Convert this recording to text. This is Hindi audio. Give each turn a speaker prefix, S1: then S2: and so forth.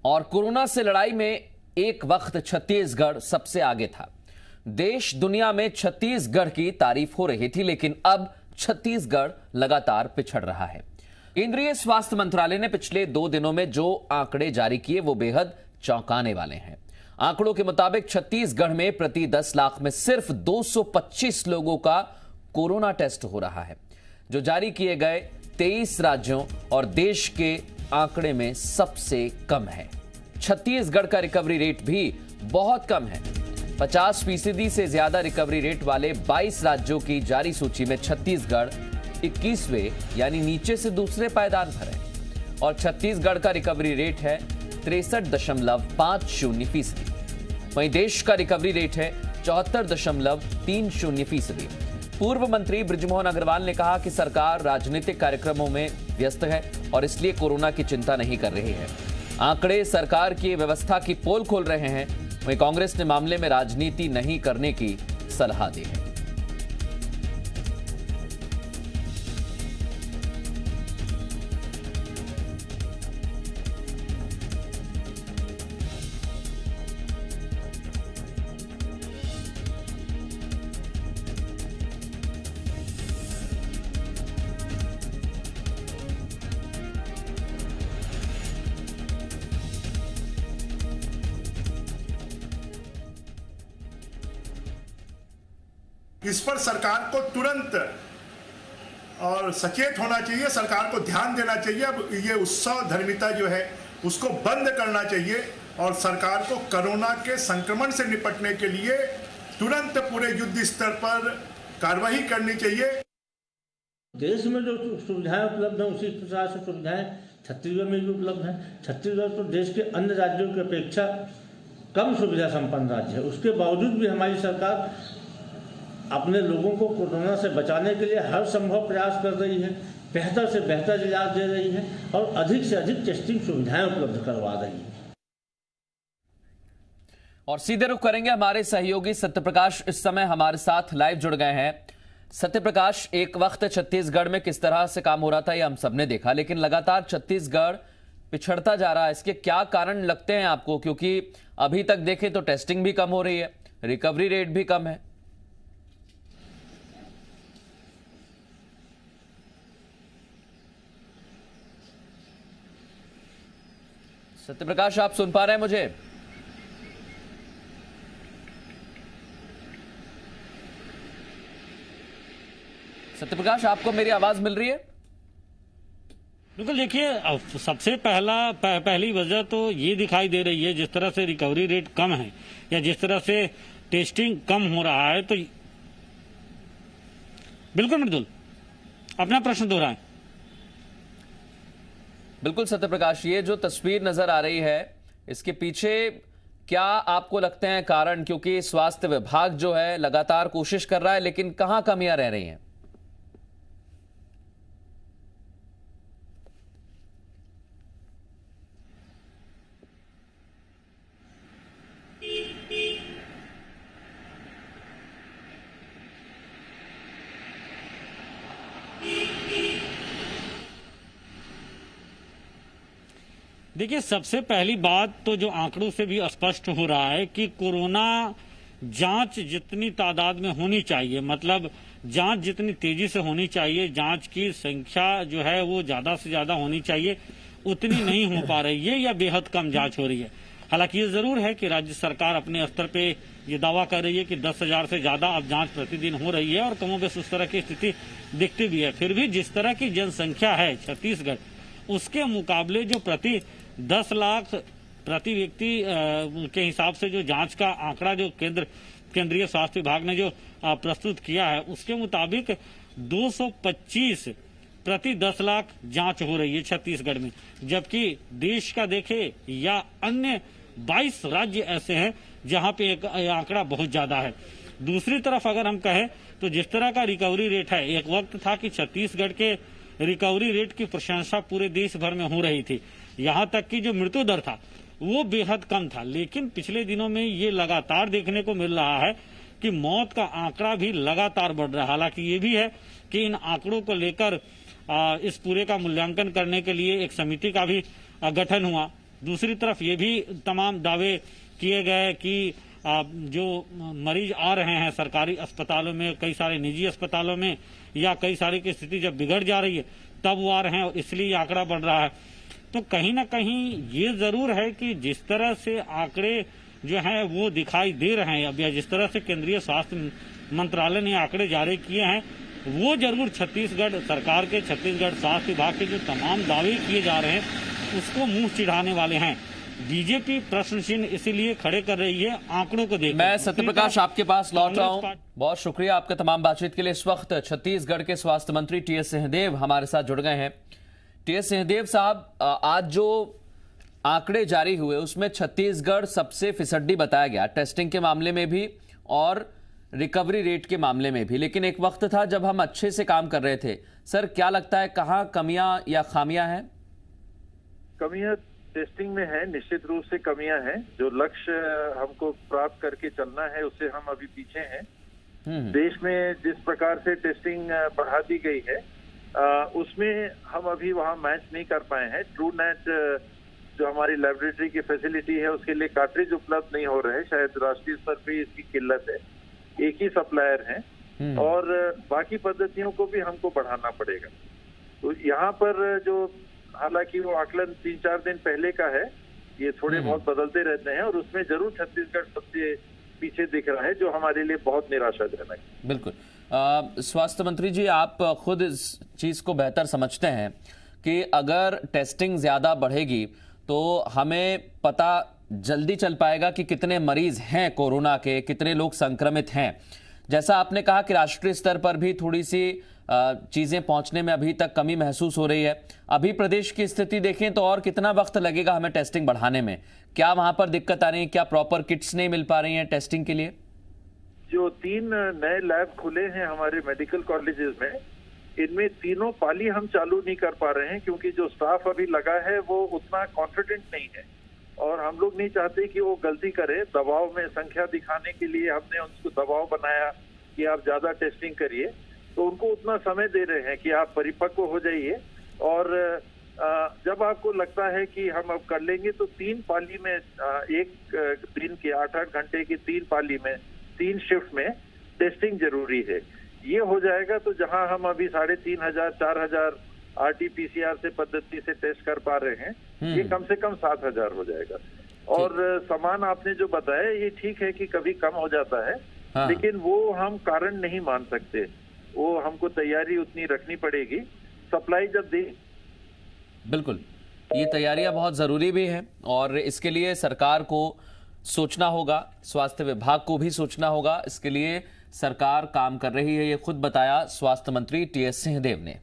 S1: और कोरोना से लड़ाई में एक वक्त छत्तीसगढ़ सबसे आगे था। देश दुनिया में छत्तीसगढ़ की तारीफ हो रही थी, लेकिन अब छत्तीसगढ़ लगातार पिछड़ रहा है। केंद्रीय स्वास्थ्य मंत्रालय ने पिछले 2 दिनों में जो आंकड़े जारी किए वो बेहद चौंकाने वाले हैं। आंकड़ों के मुताबिक छत्तीसगढ़ में प्रति 10 लाख में सिर्फ 225 लोगों का कोरोना टेस्ट हो रहा है, जो जारी किए गए 23 राज्यों और देश के आंकड़े में सबसे कम है। छत्तीसगढ़ का रिकवरी रेट भी बहुत कम है। 50% से ज्यादा रिकवरी रेट वाले 22 राज्यों की जारी सूची में छत्तीसगढ़ 21वें यानी नीचे से दूसरे पायदान पर है और छत्तीसगढ़ का रिकवरी रेट है 63.50%। वहीं देश का रिकवरी रेट है 74.30%। पूर्व मंत्री बृजमोहन अग्रवाल ने कहा कि सरकार राजनीतिक कार्यक्रमों में व्यस्त है और इसलिए कोरोना की चिंता नहीं कर रही है। आंकड़े सरकार की व्यवस्था की पोल खोल रहे हैं। वहीं कांग्रेस ने मामले में राजनीति नहीं करने की सलाह दी है।
S2: इस पर सरकार को तुरंत और सचेत होना चाहिए, सरकार को ध्यान देना चाहिए। अब ये उत्सव धर्मिता जो है उसको बंद करना चाहिए और सरकार को कोरोना के संक्रमण से निपटने के लिए तुरंत पूरे युद्ध स्तर पर कार्रवाई करनी चाहिए।
S3: देश में जो सुविधाएं उपलब्ध हैं उसी प्रकार से सुविधाएं छत्तीसगढ़ में भी उपलब्ध हैं। छत्तीसगढ़ तो देश के अन्य राज्यों की अपेक्षा कम सुविधा संपन्न राज्य है। उसके बावजूद भी हमारी सरकार अपने लोगों को कोरोना से बचाने के लिए हर संभव प्रयास कर रही है, बेहतर से बेहतर इलाज दे रही है और अधिक से अधिक टेस्टिंग सुविधाएं उपलब्ध करवा रही है।
S1: और सीधे रुख करेंगे हमारे सहयोगी सत्यप्रकाश इस समय हमारे साथ लाइव जुड़ गए हैं। सत्यप्रकाश, एक वक्त छत्तीसगढ़ में किस तरह से काम हो रहा था ये हम सबने देखा, लेकिन लगातार छत्तीसगढ़ पिछड़ता जा रहा है। इसके क्या कारण लगते हैं आपको? क्योंकि अभी तक देखें तो टेस्टिंग भी कम हो रही है, रिकवरी रेट भी कम है। सत्यप्रकाश, आप सुन पा रहे हैं मुझे? सत्यप्रकाश, आपको मेरी आवाज मिल रही है?
S4: बिल्कुल। देखिए, सबसे पहली वजह तो ये दिखाई दे रही है, जिस तरह से रिकवरी रेट कम है या जिस तरह से टेस्टिंग कम हो रहा है, तो बिल्कुल मृदुल अपना प्रश्न दोहराएं।
S1: बिल्कुल सत्यप्रकाश, ये जो तस्वीर नजर आ रही है इसके पीछे क्या आपको लगते हैं कारण? क्योंकि स्वास्थ्य विभाग जो है लगातार कोशिश कर रहा है, लेकिन कहां कमियां रह रही हैं?
S4: देखिए, सबसे पहली बात तो जो आंकड़ों से भी स्पष्ट हो रहा है कि कोरोना जांच जितनी तादाद में होनी चाहिए, मतलब जांच जितनी तेजी से होनी चाहिए, जांच की संख्या जो है वो ज्यादा से ज्यादा होनी चाहिए, उतनी नहीं हो पा रही है या बेहद कम जांच हो रही है। हालांकि ये जरूर है कि राज्य सरकार अपने स्तर पे ये दावा कर रही है कि 10,000 से ज्यादा अब जांच प्रतिदिन हो रही है और कमोबेश उस तरह की स्थिति दिखती भी है। फिर भी जिस तरह की जनसंख्या है छत्तीसगढ़, उसके मुकाबले जो प्रति 10 लाख प्रति व्यक्ति के हिसाब से जो जांच का आंकड़ा जो केंद्रीय स्वास्थ्य विभाग ने जो प्रस्तुत किया है, उसके मुताबिक 225 प्रति 10 लाख जांच हो रही है छत्तीसगढ़ में। जबकि देश का देखे या अन्य 22 राज्य ऐसे हैं जहां पे एक आंकड़ा बहुत ज्यादा है। दूसरी तरफ अगर हम कहें तो जिस तरह का रिकवरी रेट है, एक वक्त था कि छत्तीसगढ़ के रिकवरी रेट की प्रशंसा पूरे देश भर में हो रही थी। यहाँ तक कि जो मृत्यु दर था वो बेहद कम था, लेकिन पिछले दिनों में ये लगातार देखने को मिल रहा है कि मौत का आंकड़ा भी लगातार बढ़ रहा है। हालांकि ये भी है कि इन आंकड़ों को लेकर इस पूरे का मूल्यांकन करने के लिए एक समिति का भी गठन हुआ दूसरी तरफ ये भी तमाम दावे किए गए कि जो मरीज आ रहे हैं सरकारी अस्पतालों में, कई सारे निजी अस्पतालों में, या कई सारे की स्थिति जब बिगड़ जा रही है तब वो आ रहे हैं और इसलिए ये आंकड़ा बढ़ रहा है। तो कहीं ना कहीं ये जरूर है कि जिस तरह से आंकड़े जो हैं वो दिखाई दे रहे हैं अब, या जिस तरह से केंद्रीय स्वास्थ्य मंत्रालय ने आंकड़े जारी किए हैं, वो जरूर छत्तीसगढ़ सरकार के, छत्तीसगढ़ स्वास्थ्य विभाग के जो तमाम दावे किए जा रहे हैं उसको मुंह चिढ़ाने वाले हैं। बीजेपी प्रश्न चिन्ह इसीलिए खड़े कर रही है आंकड़ों को देख।
S1: मैं सत्यप्रकाश आपके पास लौट रहा हूं। बहुत शुक्रिया आपका तमाम बातचीत के लिए। इस वक्त छत्तीसगढ़ के स्वास्थ्य मंत्री टीएस सिंहदेव हमारे साथ जुड़ गए हैं। टीएस सिंहदेव साहब, आज जो आंकड़े जारी हुए उसमें छत्तीसगढ़ सबसे फिसड्डी बताया गया, टेस्टिंग के मामले में भी और रिकवरी रेट के मामले में भी। लेकिन एक वक्त था जब हम अच्छे से काम कर रहे थे। सर, क्या लगता है कहां कमियां या खामियां हैं?
S5: कमियां टेस्टिंग में है, निश्चित रूप से कमियां हैं। जो लक्ष्य हमको प्राप्त करके चलना है उससे हम अभी पीछे हैं। देश में जिस प्रकार से टेस्टिंग बढ़ा दी गई है उसमें हम अभी वहां मैच नहीं कर पाए हैं। ट्रू नेट जो हमारी लेबोरेटरी की फैसिलिटी है उसके लिए कार्ट्रिज उपलब्ध नहीं हो रहे, शायद राष्ट्रीय स्तर पर इसकी किल्लत है। एक ही सप्लायर है और बाकी पद्धतियों को भी हमको बढ़ाना पड़ेगा। तो यहाँ पर जो, हालांकि वो आकलन 3-4 दिन पहले का है, ये थोड़े बहुत बदलते रहते हैं और उसमें जरूर छत्तीसगढ़ सबसे पीछे दिख रहा है, जो हमारे लिए बहुत निराशाजनक है।
S1: बिल्कुल। स्वास्थ्य मंत्री जी, आप खुद इस चीज को बेहतर समझते हैं कि अगर टेस्टिंग ज्यादा बढ़ेगी तो हमें पता जल्दी चल पाएगा कि कितने मरीज हैं कोरोना के, कितने लोग संक्रमित हैं। जैसा आपने कहा कि राष्ट्रीय स्तर पर भी थोड़ी सी चीजें पहुंचने में अभी तक कमी महसूस हो रही है। अभी प्रदेश की स्थिति देखें तो और कितना वक्त लगेगा हमें टेस्टिंग बढ़ाने में? क्या वहां पर दिक्कत आ रही है? क्या प्रॉपर किट्स नहीं मिल पा रही हैं टेस्टिंग के लिए?
S5: जो 3 नए लैब खुले हैं हमारे मेडिकल कॉलेजेस में, इनमें तीनों पाली हम चालू नहीं कर पा रहे हैं क्योंकि जो स्टाफ अभी लगा है वो उतना कॉन्फिडेंट नहीं है और हम लोग नहीं चाहते कि वो गलती करे। दबाव में संख्या दिखाने के लिए हमने उनको दबाव बनाया कि आप ज्यादा टेस्टिंग करिए, तो उनको उतना समय दे रहे हैं कि आप परिपक्व हो जाइए और जब आपको लगता है कि हम अब कर लेंगे तो 3 पाली में, एक दिन के 8-8 घंटे की 3 पाली में 3 शिफ्ट में टेस्टिंग जरूरी है। ये हो जाएगा तो जहां हम अभी 3500-4000 RT-PCR से पद्धति से टेस्ट कर पा रहे हैं, ये कम से कम 7000 हो जाएगा। और सामान आपने जो बताया ये ठीक है कि कभी कम हो जाता है, लेकिन वो हम कारण नहीं मान सकते। वो हमको तैयारी उतनी रखनी पड़ेगी। सप्लाई जब दे,
S1: बिल्कुल, ये तैयारियां बहुत जरूरी भी हैं और इसके लिए सरकार को सोचना होगा, स्वास्थ्य विभाग को भी सोचना होगा। इसके लिए सरकार काम कर रही है, ये खुद बताया स्वास्थ्य मंत्री टीएस सिंहदेव ने।